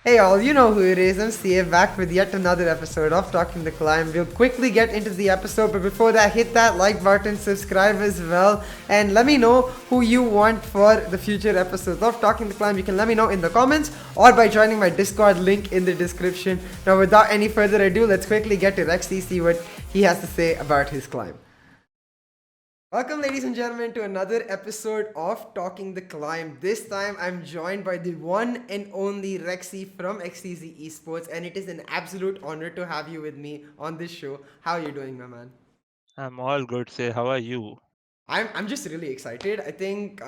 Hey all, you know who it is. I'm CA back with yet another episode of Talking the Climb. We'll quickly get into the episode, but before that, hit that like button, subscribe as well, and let me know who you want for the future episodes of Talking the Climb. You can let me know in the comments or by joining my Discord link in the description. Now, without any further ado, let's quickly get to Rexy, see what he has to say about his climb. Welcome, ladies and gentlemen, to another episode of Talking the Climb. This time, I'm joined by the one and only Rexy from XTZ Esports, and it is an absolute honor to have you with me on this show. How are you doing, my man? I'm all good. Say, how are you? I'm just really excited. I think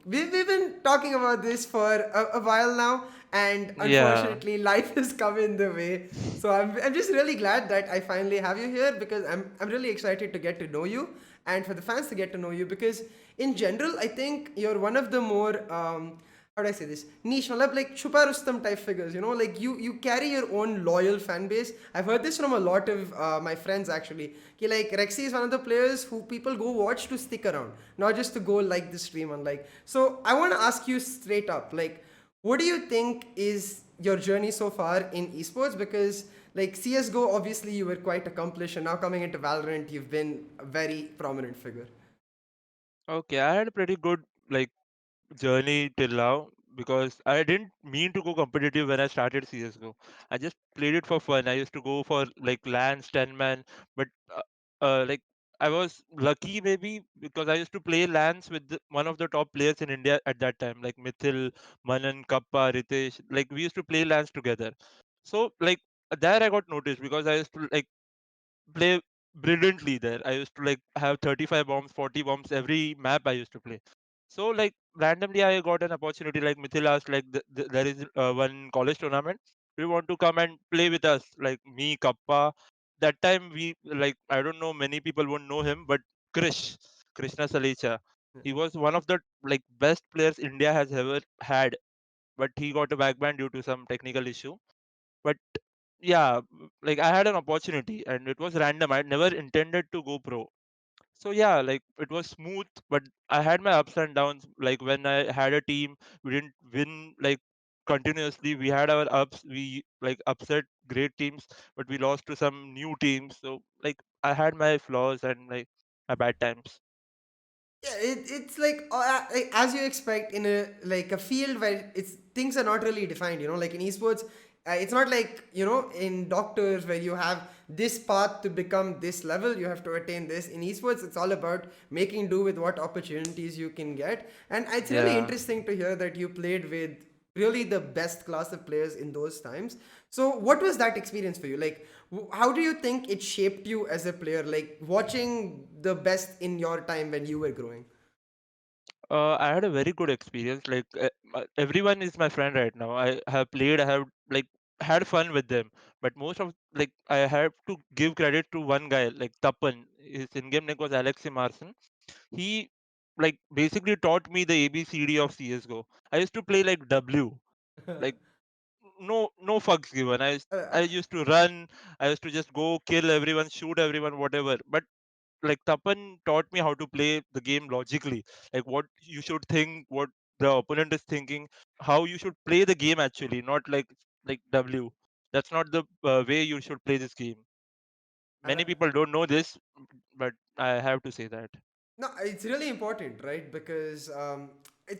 we've been talking about this for a while now, and Yeah. unfortunately, life has come in the way. So I'm just really glad that I finally have you here because I'm really excited to get to know you and for the fans to get to know you because in general, I think you're one of the more how do I say this? Niche, matlab, like Chupa Rustam type figures, you know, like you carry your own loyal fan base. I've heard this from a lot of my friends actually. Ki, like Rexy is one of the players who people go watch to stick around, not just to go like the stream and like. So I want to ask you straight up, like, what do you think is your journey so far in esports? Because like CS:GO, obviously you were quite accomplished, and now coming into Valorant, you've been a very prominent figure. Okay, I had a pretty good like journey till now because I didn't mean to go competitive when I started CS:GO. I just played it for fun. I used to go for like LANs, 10 man, but like I was lucky maybe because I used to play LANs with one of the top players in India at that time, like Mithil, Manan, Kappa, Ritesh. Like we used to play LANs together. So like there I got noticed because I used to like play brilliantly there. I used to like have 35 bombs, 40 bombs every map I used to play. So like randomly I got an opportunity like Mithil asked like there is one college tournament. We want to come and play with us like me, Kappa. That time we like I don't know many people won't know him, but Krishna Salecha. He was one of the like best players India has ever had, but he got a backban due to some technical issue. But yeah, like I had an opportunity and it was random. I never intended to go pro. So yeah, like it was smooth, but I had my ups and downs. Like when I had a team, we didn't win like continuously. We had our ups, we like upset great teams, but we lost to some new teams. So like I had my flaws and like my bad times. Yeah, it's like as you expect in a like a field where it's things are not really defined. You know, like in esports, it's not like you know in doctors where you have this path to become this level. You have to attain this. In esports, it's all about making do with what opportunities you can get. And it's really Yeah. interesting to hear that you played with really the best class of players in those times. So, what was that experience for you? Like, how do you think it shaped you as a player? Like, watching the best in your time when you were growing? I had a very good experience. Like everyone is my friend right now. I have played. I have like had fun with them. But most of like I have to give credit to one guy like Tapan. His in-game name was Alexi Marson. He like basically taught me the ABCD of CS:GO. I used to play like W, like no fucks given. I used to run. I used to just go kill everyone, shoot everyone, whatever. But like Tapan taught me how to play the game logically, like what you should think, what the opponent is thinking, how you should play the game actually, not like W. That's not the way you should play this game. Uh, Many people don't know this, but I have to say that. no, it's really important, right? Because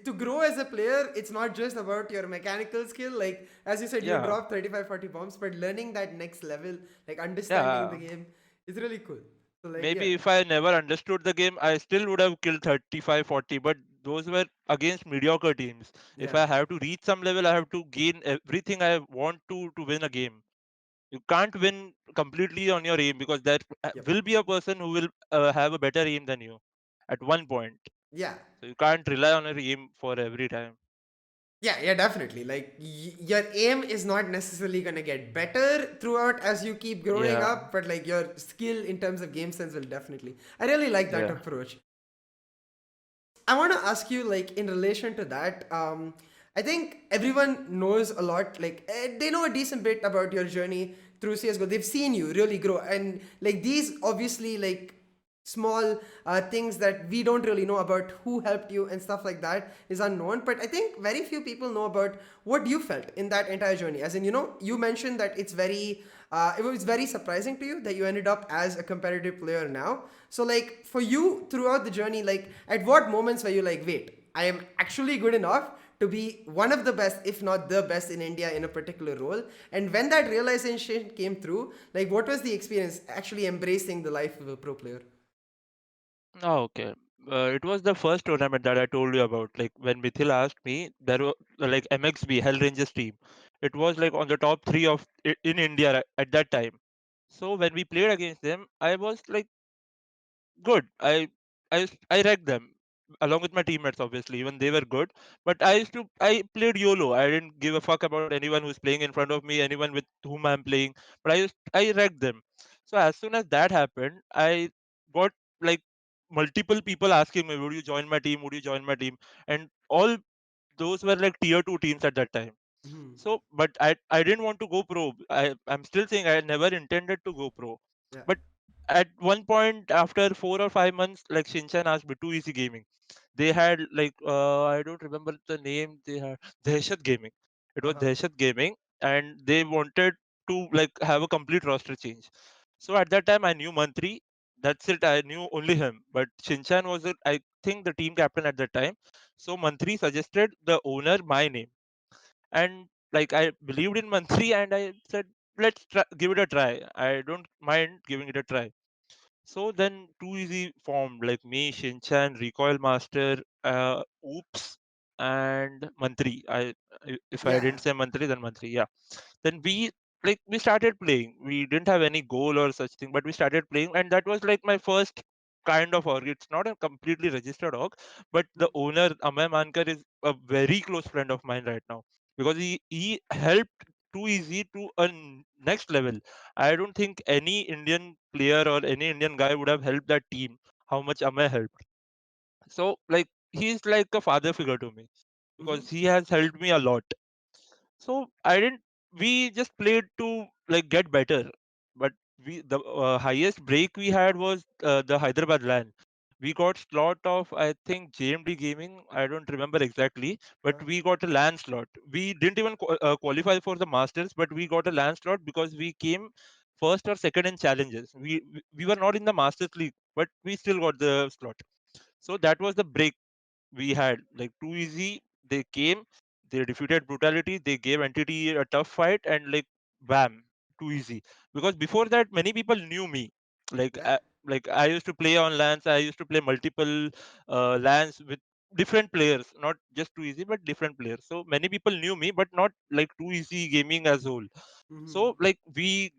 to grow as a player, it's not just about your mechanical skill. Like, as you said, you Yeah, drop 35, 40 bombs, but learning that next level, like understanding the yeah. game, is really cool. So, like, yeah, Maybe if I never understood the game, I still would have killed 35, 40. But those were against mediocre teams. If yeah, I have to reach some level, I have to gain everything I want to win a game. You can't win completely on your aim because there yep, will be a person who will have a better aim than you at one point. yeah. So you can't rely on your aim for every time. Yeah, yeah, definitely. Like your aim is not necessarily gonna get better throughout as you keep growing Yeah, up, but like your skill in terms of game sense will definitely. I really like that yeah, approach. I want to ask you, like, in relation to that, I think everyone knows a lot, like, they know a decent bit about your journey through CSGO. They've seen you really grow. And, like, these obviously, like, small things that we don't really know about who helped you and stuff like that is unknown. But I think very few people know about what you felt in that entire journey. As in, you mentioned that it was very surprising to you that you ended up as a competitive player now. So, like, for you throughout the journey, like, at what moments were you like, wait, I am actually good enough to be one of the best, if not the best in India in a particular role? And when that realization came through, like, what was the experience actually embracing the life of a pro player? Oh, okay. It was the first tournament that I told you about. Like when Mithil asked me, there was like MXB Hell Rangers team. It was like on the top three of in India at that time. So when we played against them, I was like good. I wrecked them along with my teammates. Obviously, even they were good. But I played YOLO. I didn't give a fuck about anyone who's playing in front of me, anyone with whom I'm playing. But I wrecked them. So as soon as that happened, I got like multiple people asking me, "Would you join my team? Would you join my team?" And all those were like tier two teams at that time. Hmm. So, but I didn't want to go pro. I'm still saying I never intended to go pro. Yeah. But at one point after 4 or 5 months, like Shinchan asked me, Too Easy Gaming. They had like I don't remember the name. They had Dehshat Gaming. It was Uh-huh. Dehshat Gaming, and they wanted to like have a complete roster change. So at that time, I knew Mantri. That's it. I knew only him. But Shinchan was it. I think the team captain at that time. So Mantri suggested the owner my name, and like I believed in Mantri, and I said, let's give it a try. I don't mind giving it a try. So then Too Easy formed like me, Shinchan, Recoil Master, Oops, and Mantri. If I Yeah. didn't say Mantri, then Mantri. Yeah. Then we started playing. We didn't have any goal or such thing, but we started playing, and that was like my first kind of org. It's not a completely registered org, but the owner Amay Mankar is a very close friend of mine right now, because he helped Too Easy to a next level. I don't think any Indian player or any Indian guy would have helped that team how much Amay helped. So like he's like a father figure to me Mm-hmm. because he has helped me a lot. So I didn't. We just played to like get better, but the highest break we had was the Hyderabad LAN. We got slot of I think JMD Gaming. I don't remember exactly, but Uh, we got a LAN slot. We didn't even qualify for the Masters, but we got a LAN slot because we came first or second in challenges. We were not in the Masters League, but we still got the slot. So that was the break we had. Like Too Easy, they came, they defeated Brutality, they gave Entity a tough fight, and like bam, Too Easy. Because before that, many people knew me. Like yeah. I used to play on LANs, I used to play multiple LANs with different players, not just Too Easy, but different players. So many people knew me, but not like Too Easy Gaming as whole. Mm-hmm. So like we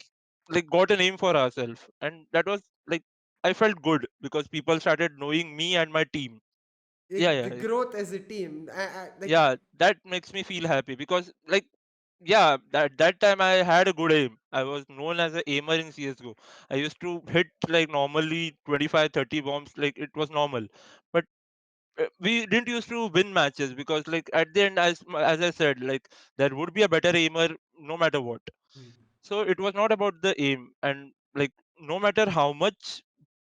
like got a name for ourselves, and that was like I felt good because people started knowing me and my team. Yeah, Like the yeah, growth as a team. Like. yeah, that makes me feel happy because like yeah, that time I had a good aim. I was known as a aimer in CS:GO. I used to hit like normally 25, 30 bombs, like it was normal. But we didn't used to win matches because like at the end, as I said, like there would be a better aimer no matter what. So it was not about the aim, and like no matter how much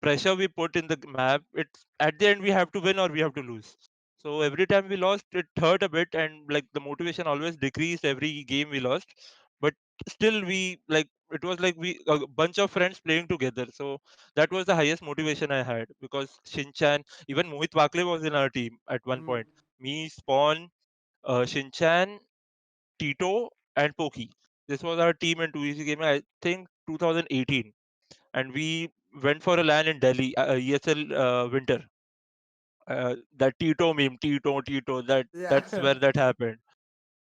pressure we put in the map, it's at the end we have to win or we have to lose. So every time we lost, it hurt a bit, and like the motivation always decreased every game we lost. But still, we like it was like we a bunch of friends playing together. So that was the highest motivation I had because Shinchan, even Mohit Wakle was in our team at one Mm-hmm. point. Me, Spawn, Shinchan, Tito, and Poki. This was our team in 2 Easy Gaming. I think 2018, and we went for a LAN in Delhi, ESL winter. That Tito meme, Tito, Yeah. that's where that happened.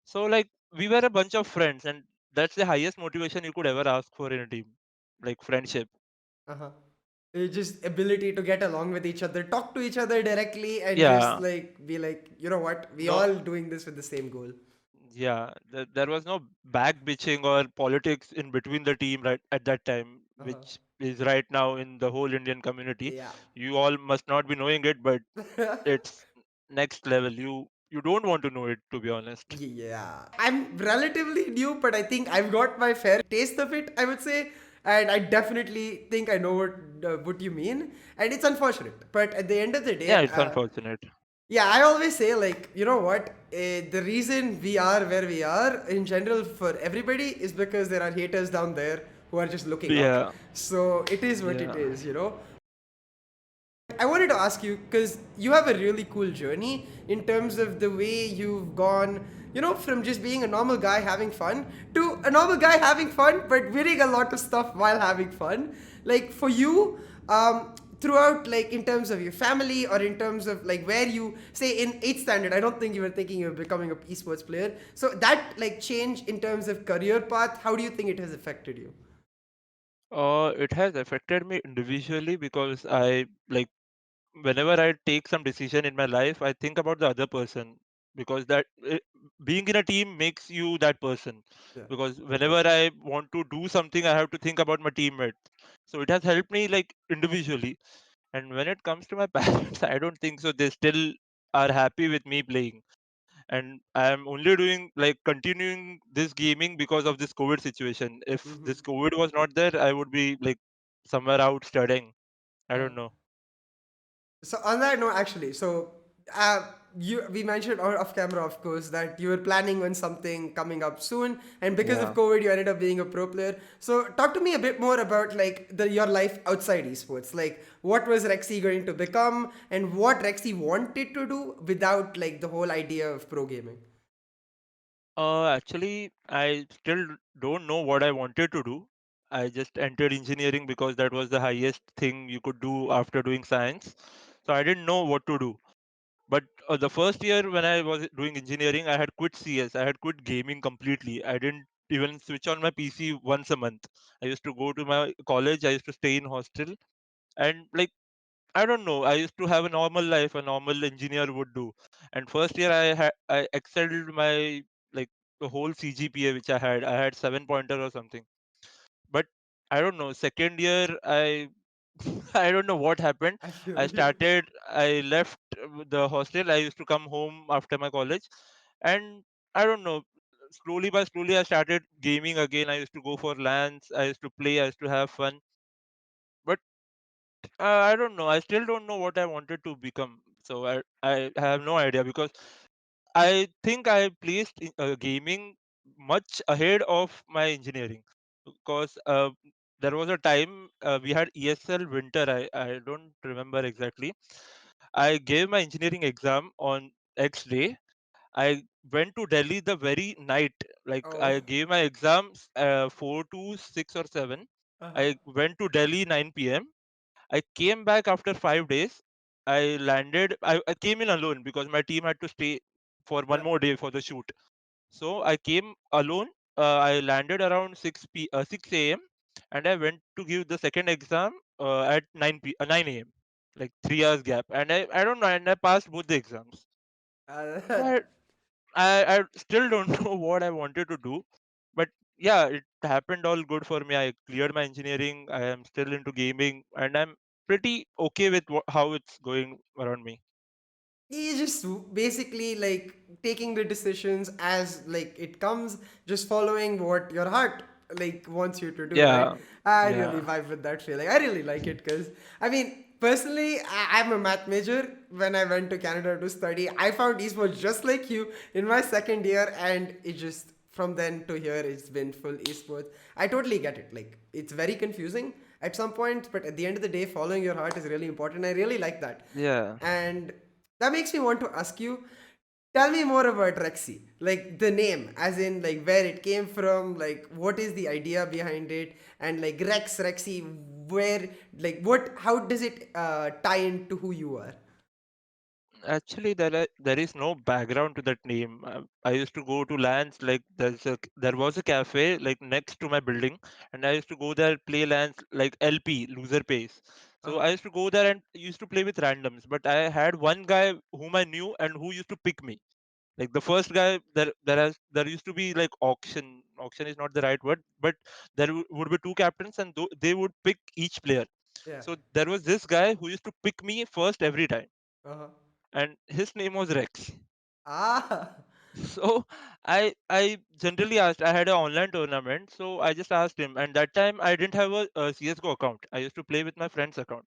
So like we were a bunch of friends, and that's the highest motivation you could ever ask for in a team, like friendship. Uh-huh. Just ability to get along with each other, talk to each other directly, and just Yeah, like be like, you know what, we no, all doing this with the same goal. yeah, there was no back bitching or politics in between the team right at that time, Uh-huh. which is right now in the whole Indian community. Yeah. You all must not be knowing it, but it's next level. You don't want to know it, to be honest. Yeah, I'm relatively new, but I think I've got my fair taste of it, I would say. and I definitely think I know what you mean, and it's unfortunate. But at the end of the Yeah, day, it's unfortunate. yeah, I always say, like, you know what? The reason we are where we are in general for everybody is because there are haters down there who are just looking up. Yeah, So it is what it yeah. is, you know. I wanted to ask you because you have a really cool journey in terms of the way you've gone, you know, from just being a normal guy having fun to a normal guy having fun but winning a lot of stuff while having fun. Like for you, throughout, like in terms of your family or in terms of like where you say in eighth standard, I don't think you were thinking of becoming an esports player. So that like change in terms of career path, how do you think it has affected you? It has affected me individually because I like whenever I take some decision in my life, I think about the other person because being in a team makes you that person. Yeah. Because whenever I want to do something, I have to think about my teammate. So it has helped me like individually. And when it comes to my parents, I don't think so. They still are happy with me playing. And I am only doing like continuing this gaming because of this COVID situation. If Mm-hmm. this COVID was not there, I would be like somewhere out studying. I Uh, don't know. So on that note, actually, so you we mentioned off camera, of course, that you were planning on something coming up soon, and because of Yeah. COVID, you ended up being a pro player. So talk to me a bit more about like your life outside esports. Like, what was Rexy going to become, and what Rexy wanted to do without like the whole idea of pro gaming. Actually, I still don't know what I wanted to do. I just entered engineering because that was the highest thing you could do after doing science. So I didn't know what to do. But the first year when I was doing engineering, I had quit CS. I had quit gaming completely. I didn't even switch on my PC once a month. I used to go to my college. I used to stay in hostel, and like I don't know. I used to have a normal life a normal engineer would do. And first year I excelled my like the whole CGPA which I had. I had 7 pointer or something. But I don't know. Second year I I don't know what happened. I feel you. I left the hostel. I used to come home after my college, and I don't know. Slowly by slowly, I started gaming again. I used to go for LANs. I used to play. I used to have fun. But I don't know. I still don't know what I wanted to become. So I have no idea because I think I placed gaming much ahead of my engineering because there was a time we had ESL winter. I don't remember exactly. I gave my engineering exam on X day. I went to Delhi the very night. Like Oh. I gave my exams 4 to 6 or 7. Uh-huh. I went to Delhi 9 p.m. I came back after 5 days. I landed. I came in alone because my team had to stay for one Yeah. more day for the shoot. So I came alone. I landed around 6 a.m. and I went to give the second exam at 9 a.m. Like 3 hours gap. And I don't know. And I passed both the exams. So Uh, I still don't know what I wanted to do. But yeah, it happened all good for me. I cleared my engineering. I am still into gaming, and I'm pretty okay with how it's going around me. you just basically like taking the decisions as like it comes, just following what your heart like wants you to do, right? Yeah, I really yeah, vibe with that feeling. I really like it because I mean personally I'm a math major. When I went to Canada to study, I found esports just like you in my second year, and it just from then to here it's been full esports. I totally get it. Like it's very confusing at some point, but at the end of the day following your heart is really important. I really like that. yeah. And that makes me want to ask you, tell me more about Rexy. Like the name, as in like where it came from, like what is the idea behind it, and like Rexy, where, like what, how does it tie into who you are? Actually, there is no background to that name. I used to go to lands like there was a cafe like next to my building, and I used to go there play lands like LP loser pays. So Uh-huh. I used to go there and used to play with randoms. But I had one guy whom I knew and who used to pick me. Like the first guy, there used to be like auction. Auction is not the right word, but there would be two captains, and they would pick each player. Yeah. So there was this guy who used to pick me first every time, Uh-huh. and his name was Rex. Ah. So I generally asked. I had an online tournament, so I just asked him. And that time I didn't have a CS:GO account. I used to play with my friend's account.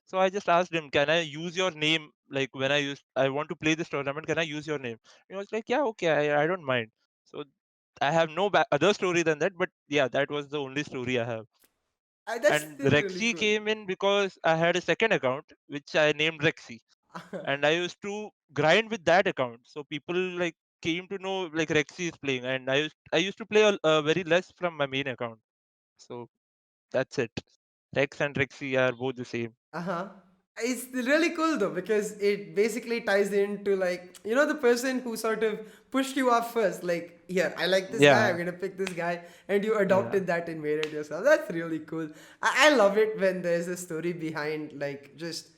So I just asked him, "Can I use your name? Like when I want to play this tournament, can I use your name?" He was like, "Yeah, okay, I don't mind." So I have no other story than that, but yeah, that was the only story I have. That's And still really Rexy cool. came in because I had a second account which I named Rexy, and I used to grind with that account. So people like came to know like Rexy is playing, and I used to play very less from my main account. So that's it. Rex and Rexy are both the same. Uh-huh. It's really cool though because it basically ties into like the person who sort of pushed you off first. Like, here, I like this guy, I'm Yeah, gonna pick this guy, and you yeah, adopted that and made it yourself. That's really cool. I love it when there's a story behind like just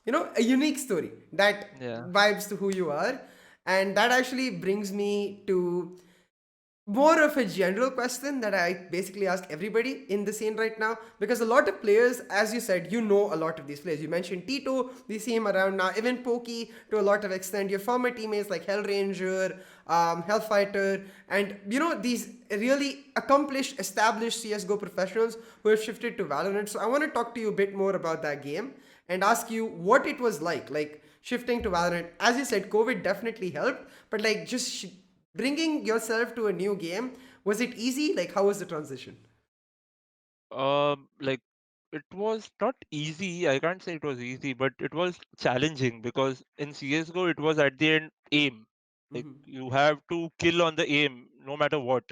a unique story that yeah. vibes to who you are. And that actually brings me to more of a general question that I basically ask everybody in the scene right now, because a lot of players, as you said, a lot of these players. You mentioned Tito, we see him around now, even Pokey to a lot of extent. Your former teammates like Hellranger, Hellfighter, and these really accomplished, established CSGO professionals who have shifted to Valorant. So I want to talk to you a bit more about that game and ask you what it was like shifting to Valorant. As you said, COVID definitely helped, but like just bringing yourself to a new game, was it easy? Like, how was the transition? Like it was not easy. I can't say it was easy, but it was challenging because in CS:GO it was at the end aim. Like you have to kill on the aim no matter what.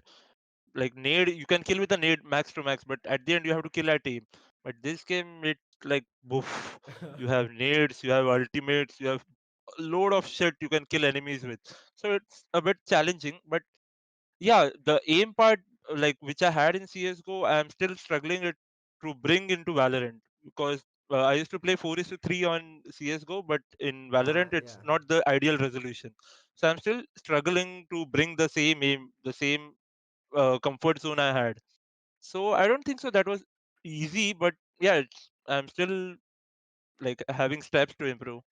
Like nade, you can kill with a nade max to max, but at the end you have to kill at aim. But this game, it like boof. You have nades, you have ultimates, you have a load of shit you can kill enemies with. So it's a bit challenging, but yeah, the aim part, like which I had in CS:GO, I am still struggling it to bring into Valorant because I used to play 4:3 on CS:GO, but in Valorant it's Yeah. not the ideal resolution. So I'm still struggling to bring the same aim, the same comfort zone I had. So I don't think so that was easy, but yeah, I'm still like having steps to improve.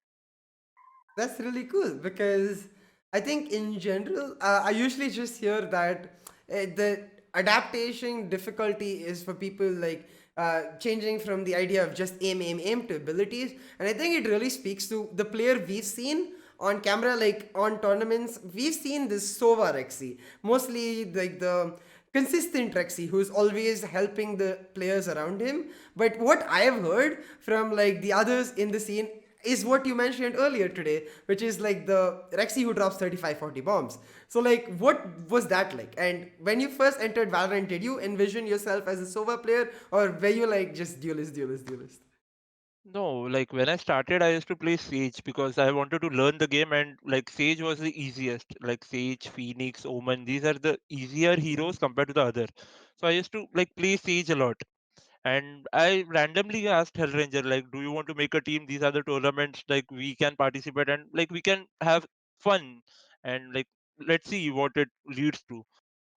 That's really cool because I think in general, I usually just hear that the adaptation difficulty is for people like changing from the idea of just aim, aim, aim to abilities. And I think it really speaks to the player we've seen on camera, like on tournaments. We've seen this Sova Rexy, mostly like the consistent Rexy who's always helping the players around him. But what I have heard from like the others in the scene is what you mentioned earlier today, which is like the Rexy who drops 35, 40 bombs. So like what was that like? And when you first entered Valorant, did you envision yourself as a Sova player, or were you like just duelist, duelist, duelist? No, like when I started, I used to play Sage because I wanted to learn the game, and like Sage was the easiest. Like Sage, Phoenix, Omen, these are the easier heroes compared to the other. So I used to like play Sage a lot. And I randomly asked Hellranger, like, do you want to make a team? These are the tournaments, like we can participate and like we can have fun and like let's see what it leads to.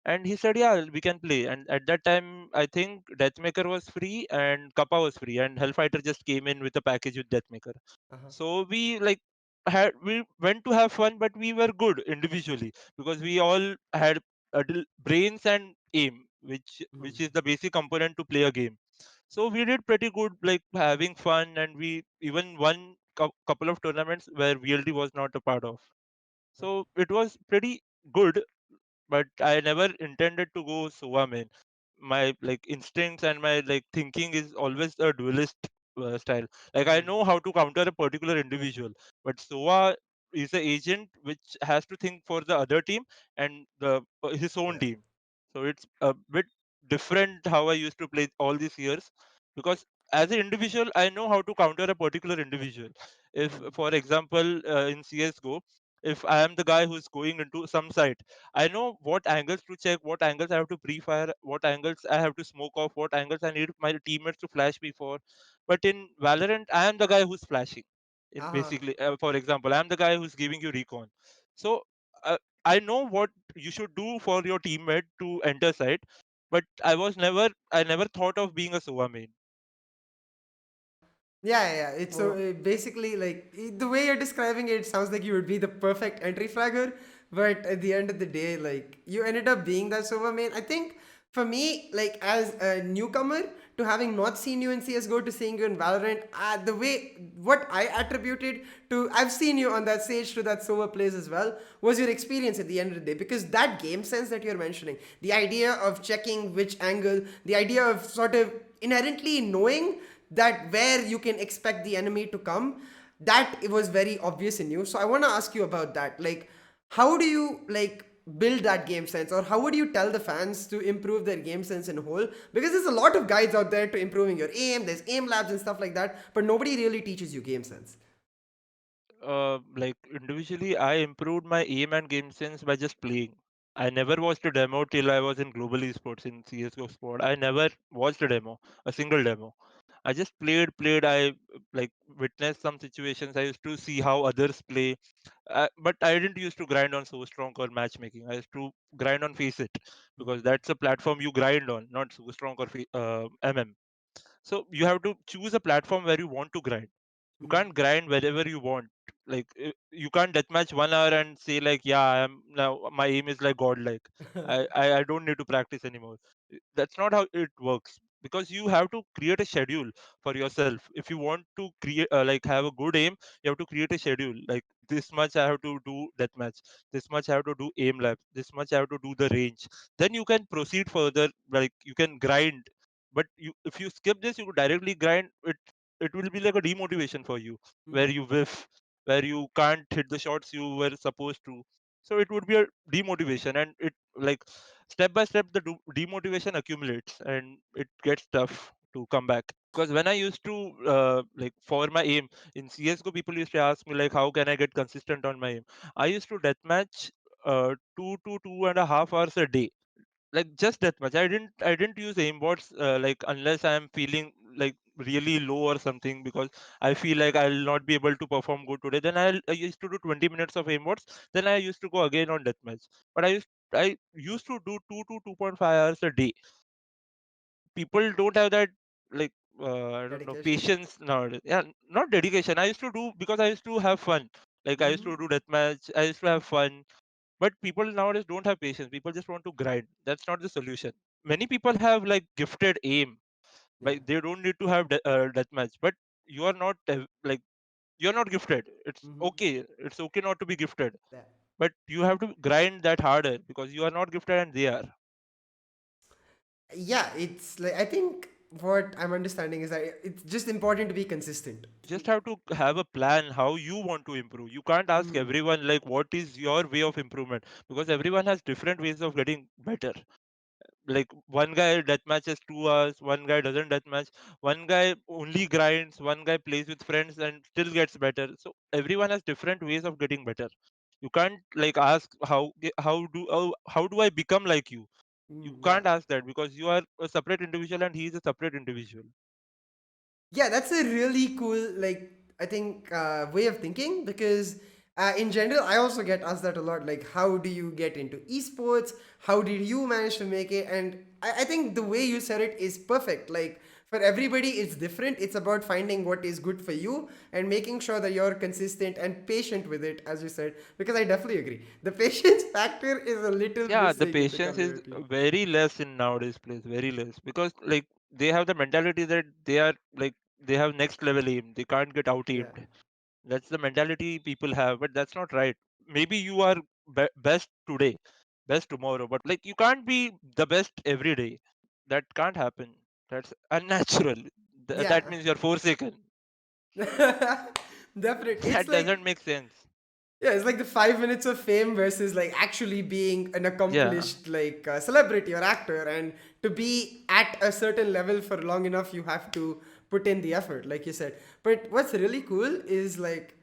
And he said, yeah, we can play. And at that time, I think Deathmaker was free and Kappa was free, and Hellfighter just came in with a package with Deathmaker. So we like we went to have fun, but we were good individually because we all had brains and aim, which is the basic component to play a game. So we did pretty good, like having fun, and we even won couple of tournaments where VLD was not a part of. So it was pretty good, but I never intended to go Sova main. My like instincts and my like thinking is always a duelist style. Like I know how to counter a particular individual, but Sova is the agent which has to think for the other team and the his own Yeah. team. So it's a bit different how I used to play all these years because as an individual I know how to counter a particular individual. If for example in CS:GO, if I am the guy who's going into some site, I know what angles to check, what angles I have to pre-fire, what angles I have to smoke off, what angles I need my teammates to flash before. But in Valorant, I am the guy who's flashing. In Uh-huh. basically, for example, I am the guy who's giving you recon. So uh, I know what you should do for your teammate to enter site. But I never thought of being a Sova main. Yeah. It's so So basically like the way you're describing it, it sounds like you would be the perfect entry flagger But at the end of the day, like you ended up being that Sova main. I think for me, like as a newcomer to having not seen you in CS:GO to seeing you in Valorant, the way what I attributed to I've seen you on that stage to that Sova plays as well was your experience at the end of the day, because that game sense that you're mentioning, the idea of checking which angle, the idea of sort of inherently knowing that where you can expect the enemy to come, that it was very obvious in you. So I want to ask you about that. Like, how do you like build that game sense, or how would you tell the fans to improve their game sense in whole? Because there's a lot of guides out there to improving your aim. There's aim labs and stuff like that, but nobody really teaches you game sense. Like individually, I improved my aim and game sense by just playing. I never watched a demo till I was in global esports in CS:GO sport. I never watched a demo, a single demo. I just played. I like witnessed some situations. I used to see how others play, but I didn't used to grind on so strong or matchmaking. I used to grind on Face It because that's a platform you grind on, not so strong or MM. So you have to choose a platform where you want to grind. You can't grind wherever you want. Like you can't deathmatch 1 hour and say like, yeah, I am now my aim is like godlike. I don't need to practice anymore. That's not how it works, because you have to create a schedule for yourself. If you want to create like have a good aim, you have to create a schedule. Like this much I have to do deathmatch, this much I have to do aim lab, this much I have to do the range. Then you can proceed further. Like you can grind, but you if you skip this, you directly grind it will be like a demotivation for you, where you whiff, where you can't hit the shots you were supposed to. So it would be a demotivation, and it like step by step the demotivation accumulates and it gets tough to come back. Because when I used to like for my aim in CS:GO, people used to ask me like how can I get consistent on my aim. I used to deathmatch 2 to 2.5 hours a day, like just that much. I didn't use aimbots like unless I am feeling like really low or something, because I feel like I'll not be able to perform good today. Then I used to do 20 minutes of aimbots, then I used to go again on deathmatch. But I used to do 2 to 2.5 hours a day. People don't have that, like I don't know, Dedication. patience nowadays. Yeah, not dedication. I used to do because I used to have fun. Like I used to do deathmatch, I used to have fun. But people nowadays don't have patience. People just want to grind. That's not the solution. Many people have like gifted aim, Yeah. like they don't need to have deathmatch. But you are not like you're not gifted. It's okay. It's okay not to be gifted. Yeah. But you have to grind that harder because you are not gifted and they are. Yeah, it's like I think what I'm understanding is that it's just important to be consistent. Just have to have a plan how you want to improve. You can't ask everyone like what is your way of improvement, because everyone has different ways of getting better. Like one guy death matches 2 hours, one guy doesn't death match, one guy only grinds, one guy plays with friends and still gets better. So everyone has different ways of getting better. You can't like ask how do I become like you. You Yeah. can't ask that, because you are a separate individual and he is a separate individual. Yeah, that's a really cool, like, I think, way of thinking, because in general, I also get asked that a lot. Like, how do you get into esports? How did you manage to make it? And I think the way you said it is perfect. Like, for everybody, it's different. It's about finding what is good for you and making sure that you're consistent and patient with it, as you said, because I definitely agree. The patience factor is a little Yeah, the missing in the patience is community. very less in nowadays place, very less, because like they have the mentality that they are like they have next level aim, they can't get out Yeah. aimed. That's the mentality people have, but that's not right. Maybe you are best today, best tomorrow, but like you can't be the best every day. That can't happen. That's unnatural. That Yeah. means you're forsaken. Definitely. It's That like, doesn't make sense. yeah, it's like the 5 minutes of fame versus like actually being an Yeah. accomplished like celebrity or actor. And to be at a certain level for long enough, you have to put in the effort, like you said. But what's really cool is like,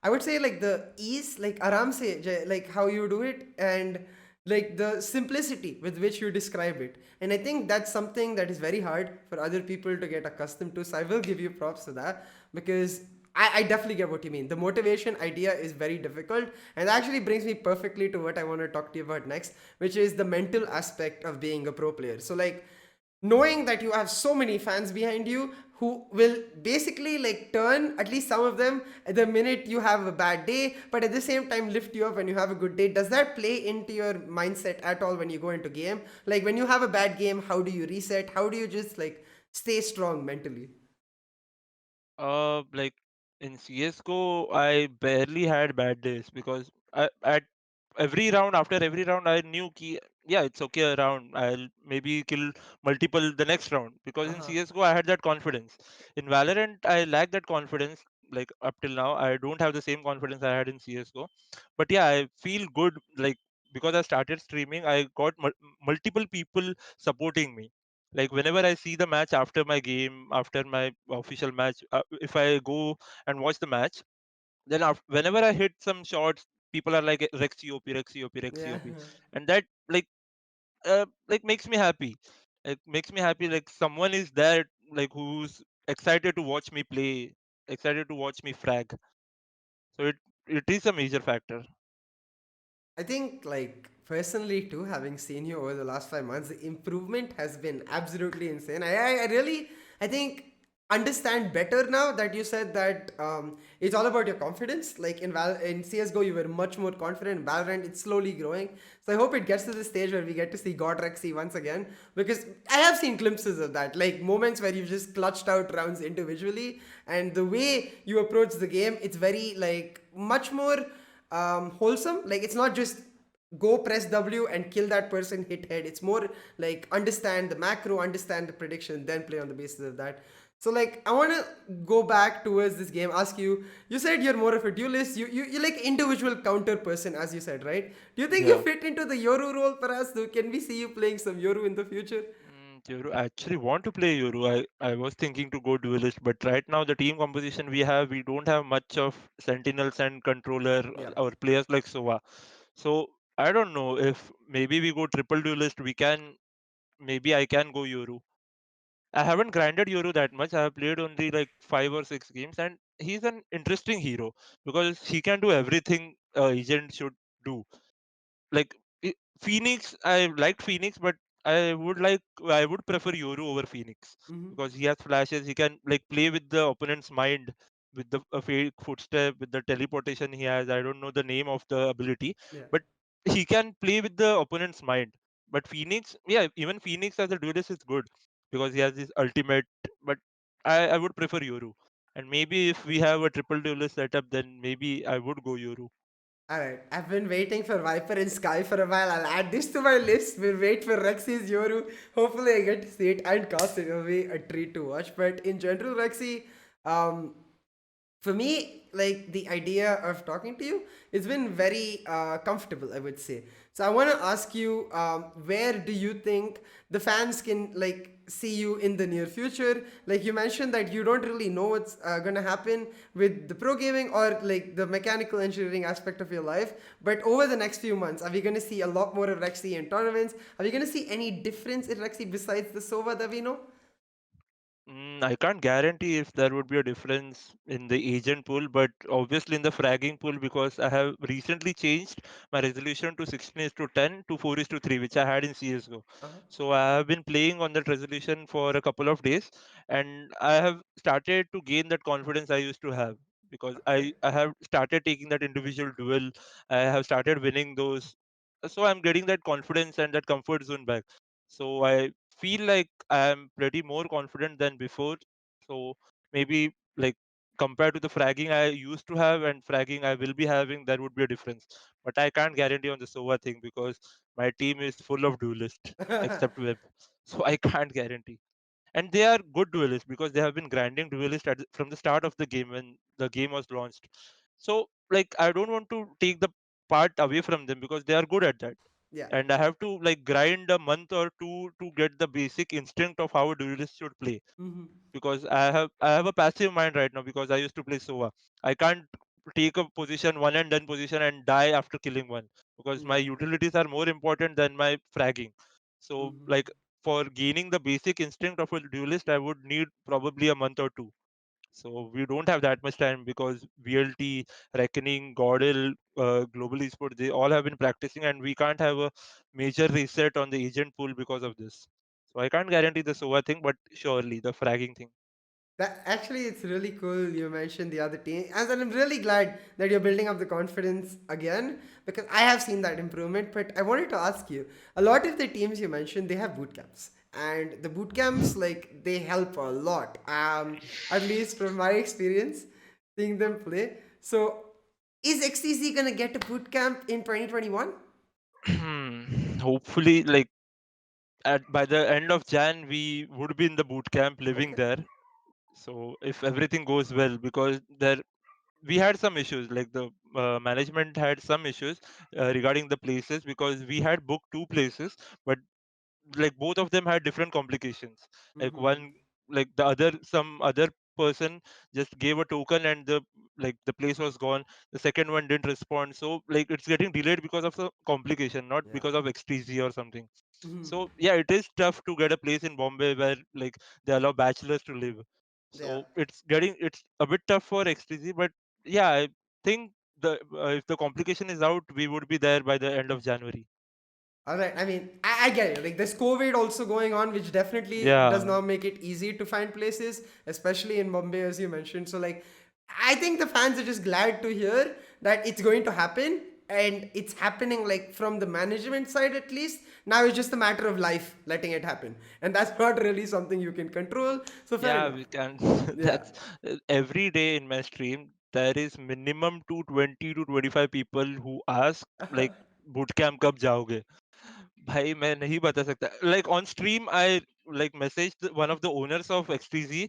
I would say like the ease, like aram se, like how you do it, and like the simplicity with which you describe it. And I think that's something that is very hard for other people to get accustomed to. So I will give you props to that, because I definitely get what you mean. The motivation idea is very difficult, and that actually brings me perfectly to what I want to talk to you about next, which is the mental aspect of being a pro player. So like, knowing that you have so many fans behind you who will basically like turn at least some of them the minute you have a bad day, but at the same time lift you up when you have a good day. Does that play into your mindset at all when you go into game? Like when you have a bad game, how do you reset? How do you just like stay strong mentally? Like in CS:GO, I barely had bad days because at every round, after every round, I knew ki, yeah, it's okay a round. I'll maybe kill multiple the next round because in Uh-huh. CS:GO I had that confidence. In Valorant, I lack that confidence. Like up till now, I don't have the same confidence I had in CS:GO. But yeah, I feel good. Like because I started streaming, I got multiple people supporting me. Like whenever I see the match after my game, after my official match, if I go and watch the match, then whenever I hit some shots, people are like Rexy OP, Rexy OP, Rexy Yeah. OP, and that like makes me happy. It makes me happy. Like someone is there, like who's excited to watch me play, excited to watch me frag. So it is a major factor. I think, like, personally, too, having seen you over the last 5 months, the improvement has been absolutely insane. I really, I think, understand better now that you said that it's all about your confidence. Like in CS:GO, you were much more confident. In Valorant, it's slowly growing. So I hope it gets to the stage where we get to see God Rexy once again, because I have seen glimpses of that, like moments where you've just clutched out rounds individually, and the way you approach the game, it's very like much more wholesome. Like it's not just go press W and kill that person, hit head. It's more like understand the macro, understand the prediction, then play on the basis of that. So like I want to go back towards this game. Ask you. You said you're more of a duelist. You like individual counter person, as you said, right? Do you think you Yeah. fit into the Yoru role, perhaps? Can we see you playing some Yoru in the future? Yoru, I actually want to play Yoru. I was thinking to go duelist, but right now the team composition we have, we don't have much of sentinels and controller Yeah. or players like Sova. So I don't know if maybe we go triple duelist. We can maybe I can go Yoru. I haven't grinded Yoru that much. I have played only like 5 or 6 games, and he's an interesting hero because he can do everything agent should do. Like i- Phoenix, I liked Phoenix, but I would prefer Yoru over Phoenix Mm-hmm. because he has flashes. He can like play with the opponent's mind with the fake footstep, with the teleportation he has. I don't know the name of the ability, Yeah. but he can play with the opponent's mind. But Phoenix, yeah, even Phoenix as a duelist is good because he has his ultimate. But I would prefer Yoru. And maybe if we have a triple duelist setup, then maybe I would go Yoru. Alright, I've been waiting for Viper and Sky for a while. I'll add this to my list. We'll wait for Rexy's Yoru. Hopefully, I get to see it and cast it. It'll be a treat to watch. But in general, Rexy, um, for me, like the idea of talking to you, it's been very comfortable, I would say. So I want to ask you, where do you think the fans can like see you in the near future? Like you mentioned that you don't really know what's gonna happen with the pro gaming or like the mechanical engineering aspect of your life, but over the next few months, are we gonna see a lot more of Rexy in tournaments? Are we gonna see any difference in Rexy besides the Sova that we know? I can't guarantee if there would be a difference in the agent pool, but obviously in the fragging pool, because I have recently changed my resolution to 16 is to 10 to 4 is to 3, which I had in CSGO. Uh-huh. So I have been playing on that resolution for a couple of days, and I have started to gain that confidence I used to have because Okay. I have started taking that individual duel. I have started winning those. So I'm getting that confidence and that comfort zone back. So I feel like I'm pretty more confident than before. So maybe like compared to the fragging I used to have and fragging I will be having, there would be a difference. But I can't guarantee on the Sova thing because my team is full of duelists except Web. So I can't guarantee. And they are good duelists because they have been grinding duelists from the start of the game when the game was launched. So like I don't want to take the part away from them because they are good at that, Yeah. and I have to like grind a month or two to get the basic instinct of how a duelist should play. Mm-hmm. Because I have a passive mind right now because I used to play Sova. I can't take a position one and done position and die after killing one because my Yeah. utilities are more important than my fragging. So Mm-hmm. like for gaining the basic instinct of a duelist, I would need probably a month or two. So we don't have that much time because VLT, Reckoning, Godel, Global Esports, they all have been practicing, and we can't have a major reset on the agent pool because of this. So I can't guarantee the SOA thing, but surely the fragging thing. That actually, it's really cool you mentioned the other team, and I'm really glad that you're building up the confidence again because I have seen that improvement. But I wanted to ask you, a lot of the teams you mentioned they have boot camps, and the boot camps like they help a lot. At least from my experience, seeing them play. So, is XTC gonna get a boot camp in 2021? Hopefully, like at by the end of Jan, we would be in the boot camp living Okay. there. So if everything goes well, because there we had some issues, like the management had some issues regarding the places, because we had booked two places, but like both of them had different complications. Like Mm-hmm. one, like the other, some other person just gave a token and the place was gone. The second one didn't respond, so like it's getting delayed because of the complication, not Yeah. because of XTG or something. Mm-hmm. So yeah, it is tough to get a place in Bombay where like they allow bachelors to live. Yeah. So it's a bit tough for XTG, but yeah, I think the if the complication is out, we would be there by the end of January. All right. I mean, I get it. Like, there's COVID also going on, which definitely does Yeah. not make it easy to find places, especially in Bombay, as you mentioned. So, like, I think the fans are just glad to hear that it's going to happen and it's happening, like, from the management side at least. Now it's just a matter of life letting it happen. And that's not really something you can control. So, fair Yeah, enough. we can. Yeah. That's every day in my stream. There is minimum to 20 to 25 people who ask like boot camp कब जाओगे? भाई मैं नहीं बता सकता. Like on stream, I like messaged one of the owners of XTZ,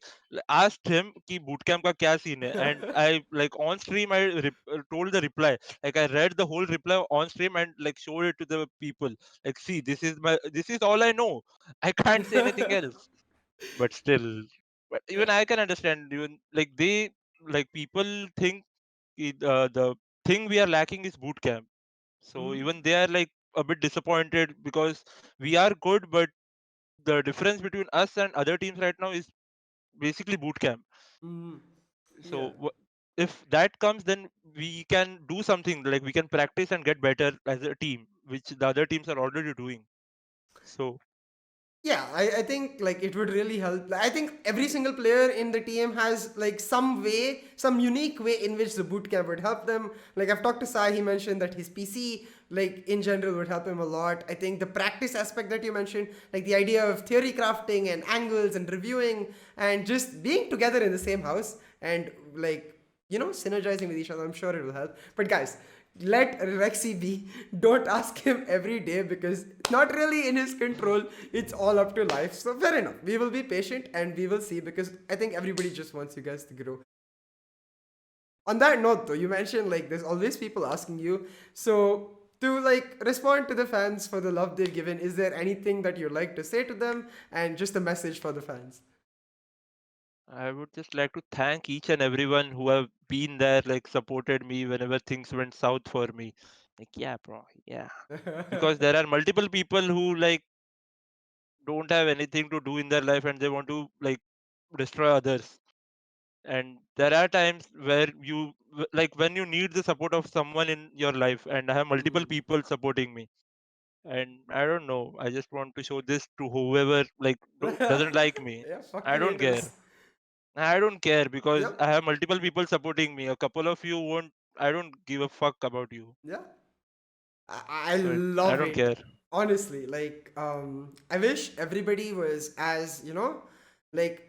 asked him कि boot camp का क्या scene है, and I like on stream I told the reply. Like I read the whole reply on stream and like showed it to the people. Like see, this is all I know. I can't say anything else. But still, but even I can understand, even like they, like people think the thing we are lacking is boot camp. So Mhm. even they are like a bit disappointed, because we are good, but the difference between us and other teams right now is basically boot camp. Mhm. Yeah. So if that comes, then we can do something, like we can practice and get better as a team, which the other teams are already doing. So Yeah, I think like it would really help. I think every single player in the team has like some way, some unique way in which the bootcamp would help them. Like I've talked to Sai, he mentioned that his PC, like in general, would help him a lot. I think the practice aspect that you mentioned, like the idea of theory crafting and angles and reviewing and just being together in the same house and like synergizing with each other. I'm sure it will help. But guys, let Rexy be. Don't ask him every day because it's not really in his control. It's all up to life. So fair enough. We will be patient and we will see because I think everybody just wants you guys to grow. On that note, though, you mentioned like there's always people asking you. So to like respond to the fans for the love they've given, is there anything that you'd like to say to them and just a message for the fans? I would just like to thank each and everyone who have been there, like supported me whenever things went south for me. Like, yeah, bro, yeah. Because there are multiple people who like don't have anything to do in their life and they want to like destroy others. And there are times where like when you need the support of someone in your life, and I have multiple Mm. people supporting me. And I don't know. I just want to show this to whoever like doesn't like me. Yeah, fuck I the don't care. haters. I don't care because Yep. I have multiple people supporting me. A couple of you won't. I don't give a fuck about you. Yeah. I So I love don't it. care. Honestly, like I wish everybody was as like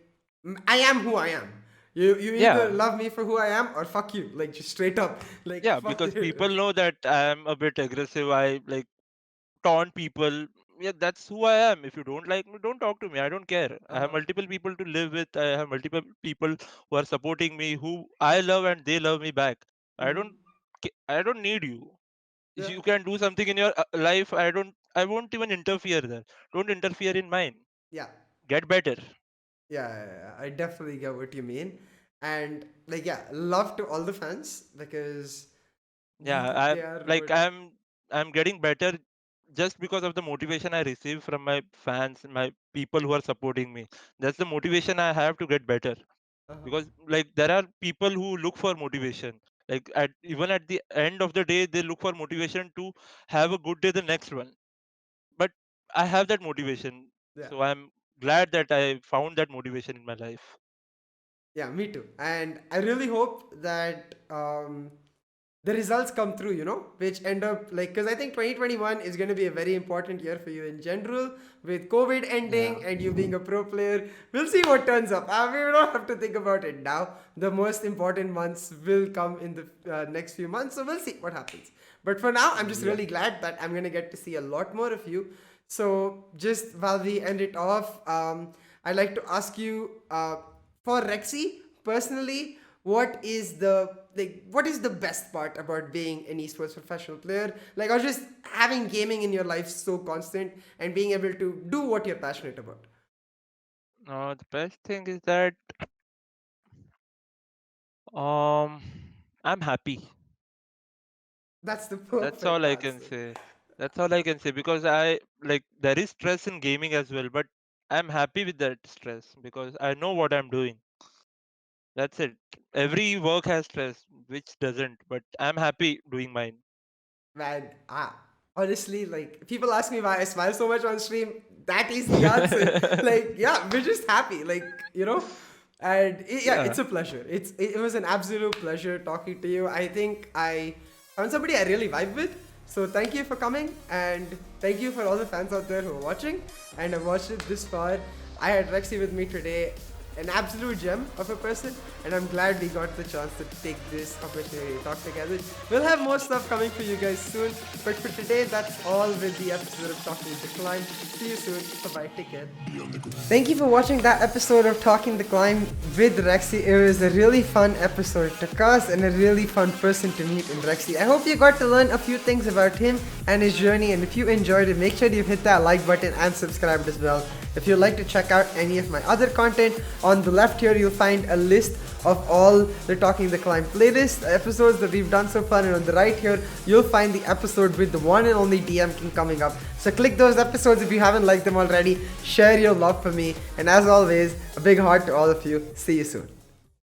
I am who I am. You either Yeah, love me for who I am or fuck you. Like just straight up. Like yeah. fuck the Because people haters. know that I am a bit aggressive. I like taunt people. Yeah, that's who I am. If you don't like me, don't talk to me. I don't care. Uh I have huh. multiple people to live with. I have multiple people who are supporting me, who I love, and they love me back. I Mm-hmm. don't. I don't need you. If Yeah. you can do something in your life, I don't. I won't even interfere there. Don't interfere in mine. Yeah. Get better. Yeah. I definitely get what you mean. And like yeah, love to all the fans because Yeah, they I'm are like what. I'm getting better just because of the motivation I receive from my fans, my people who are supporting me. That's the motivation I have to get better. Uh-huh. Because like there are people who look for motivation. Like at even at the end of the day, they look for motivation to have a good day the next one. But I have that motivation. Yeah. So I'm glad that I found that motivation in my life. Yeah, me too. And I really hope that the results come through, which end up like, because I think 2021 is going to be a very important year for you in general, with COVID Yeah. ending and you being a pro player. We'll see what turns up. We don't have to think about it now. The most important months will come in the next few months, so we'll see what happens. But for now, I'm just Yeah. really glad that I'm going to get to see a lot more of you. So, just while we end it off, I'd like to ask you, for Rexy personally, what is the best part about being an esports professional player? Like, or just having gaming in your life so constant and being able to do what you're passionate about. The best thing is that um I'm happy. That's the That's all perfect I can answer. say. That's all I can say because I like there is stress in gaming as well, but I'm happy with that stress because I know what I'm doing. That's it. Every work has stress, which doesn't, but I'm happy doing mine. Man, honestly, like people ask me why I smile so much on stream. That is the answer. Like, yeah, we're just happy. Like, and yeah, Yeah. it's a pleasure. It was an absolute pleasure talking to you. I think I found somebody I really vibe with. So thank you for coming, and thank you for all the fans out there who are watching and have watched it this far. I had Rexy with me today, an absolute gem of a person, and I'm glad we got the chance to take this opportunity to talk together. We'll have more stuff coming for you guys soon, but for today, that's all with the episode of Talking the Climb. See you soon. Bye bye. Take care. Thank you for watching that episode of Talking the Climb with Rexy. It was a really fun episode to cast and a really fun person to meet in Rexy. I hope you got to learn a few things about him and his journey, and if you enjoyed it, make sure you hit that like button and subscribe as well. If you'd like to check out any of my other content, on the left here you'll find a list of all the Talking the Climb playlist episodes that we've done so far, and on the right here you'll find the episode with the one and only DM King coming up. So click those episodes if you haven't liked them already, share your love for me, and as always, a big heart to all of you. See you soon.